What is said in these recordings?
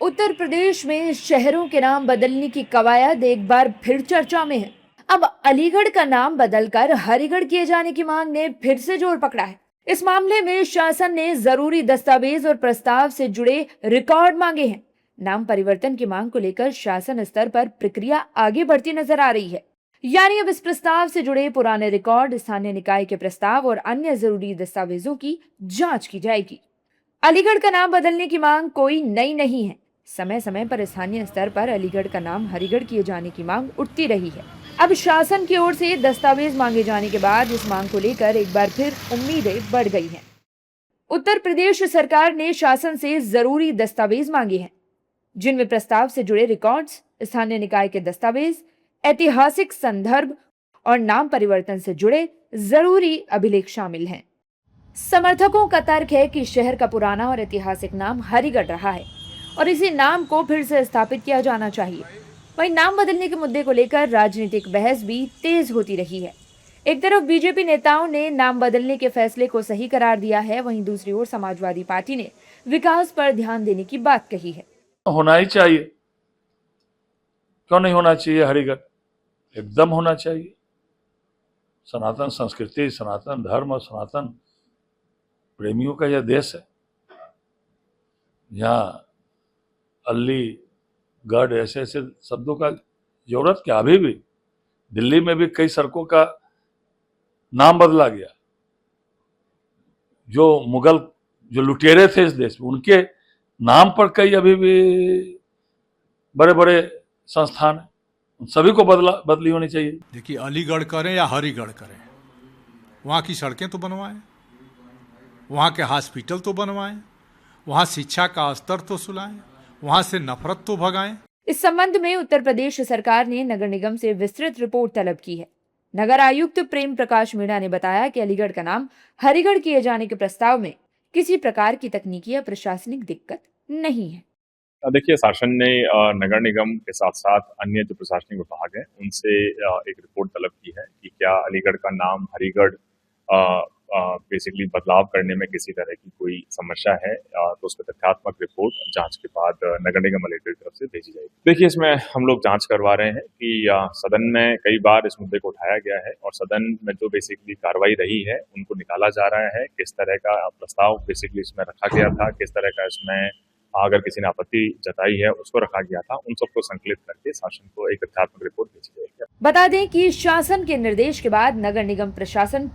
उत्तर प्रदेश में शहरों के नाम बदलने की कवायद एक बार फिर चर्चा में है। अब अलीगढ़ का नाम बदलकर हरिगढ़ किए जाने की मांग ने फिर से जोर पकड़ा है। इस मामले में शासन ने जरूरी दस्तावेज और प्रस्ताव से जुड़े रिकॉर्ड मांगे हैं। नाम परिवर्तन की मांग को लेकर शासन स्तर पर प्रक्रिया आगे बढ़ती नजर आ रही है। यानी अब इस प्रस्ताव से जुड़े पुराने रिकॉर्ड, स्थानीय निकाय के प्रस्ताव और अन्य जरूरी दस्तावेजों की जांच की जाएगी। अलीगढ़ का नाम बदलने की मांग कोई नई नहीं है। समय समय पर स्थानीय स्तर पर अलीगढ़ का नाम हरिगढ़ किए जाने की मांग उठती रही है। अब शासन की ओर से दस्तावेज मांगे जाने के बाद इस मांग को लेकर एक बार फिर उम्मीदें बढ़ गई हैं। उत्तर प्रदेश सरकार ने शासन से जरूरी दस्तावेज मांगे हैं, जिनमें प्रस्ताव से जुड़े रिकॉर्ड्स, स्थानीय निकाय के दस्तावेज, ऐतिहासिक संदर्भ और नाम परिवर्तन से जुड़े जरूरी अभिलेख शामिल हैं। समर्थकों का तर्क है कि शहर का पुराना और ऐतिहासिक नाम हरिगढ़ रहा है और इसी नाम को फिर से स्थापित किया जाना चाहिए। वहीं नाम बदलने के मुद्दे को लेकर राजनीतिक बहस भी तेज होती रही है। एक तरफ बीजेपी नेताओं ने नाम बदलने के फैसले को सही करार दिया है, वहीं दूसरी ओर समाजवादी पार्टी ने विकास पर ध्यान देने की बात कही है। होना ही चाहिए, क्यों नहीं होना चाहिए? हरिगढ़ एकदम होना चाहिए। सनातन संस्कृति, सनातन धर्म और सनातन प्रेमियों का यह देश है। यहाँ अली, गढ़, ऐसे ऐसे शब्दों का जरूरत क्या? अभी भी दिल्ली में भी कई सड़कों का नाम बदला गया। जो मुगल, जो लुटेरे थे इस देश में, उनके नाम पर कई अभी भी बड़े बड़े संस्थान हैं। उन सभी को बदली होनी चाहिए। देखिए, अलीगढ़ करें या हरिगढ़ करें, वहाँ की सड़कें तो बनवाएं, वहाँ के हॉस्पिटल तो बनवाएं, वहाँ शिक्षा का स्तर तो सुलाएं, वहाँ से नफरत तो भगाएं। इस संबंध में उत्तर प्रदेश सरकार ने नगर निगम से विस्तृत रिपोर्ट तलब की है। नगर आयुक्त प्रेम प्रकाश मीणा ने बताया कि अलीगढ़ का नाम हरिगढ़ किए जाने के प्रस्ताव में किसी प्रकार की तकनीकी या प्रशासनिक दिक्कत नहीं है। देखिए, शासन ने नगर निगम के साथ साथ अन्य जो प्रशासनिक विभाग हैं उनसे एक रिपोर्ट तलब की है कि क्या अलीगढ़ का नाम हरिगढ़ बेसिकली बदलाव करने में किसी तरह की कोई समस्या है, तो उसका तथ्यात्मक रिपोर्ट जांच के बाद नगर निगम अलीगढ़ की तरफ से भेजी जाएगी। देखिए, इसमें हम लोग जांच करवा रहे हैं कि सदन में कई बार इस मुद्दे को उठाया गया है और सदन में जो बेसिकली कार्रवाई रही है उनको निकाला जा रहा है। किस तरह का प्रस्ताव बेसिकली इसमें रखा गया था, किस तरह का इसमें अगर किसी ने आपत्ति जताई है उसको रखा गया था, उन सबको संकलित करके शासन को एक तथ्यात्मक रिपोर्ट भेजी जाएगी। बता दें कि शासन के निर्देश के बाद नगर निगम प्रशासन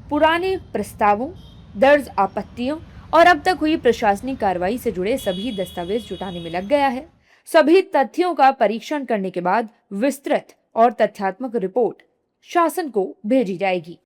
पुराने प्रस्तावों, दर्ज आपत्तियों और अब तक हुई प्रशासनिक कार्रवाई से जुड़े सभी दस्तावेज जुटाने में लग गया है। सभी तथ्यों का परीक्षण करने के बाद विस्तृत और तथ्यात्मक रिपोर्ट शासन को भेजी जाएगी।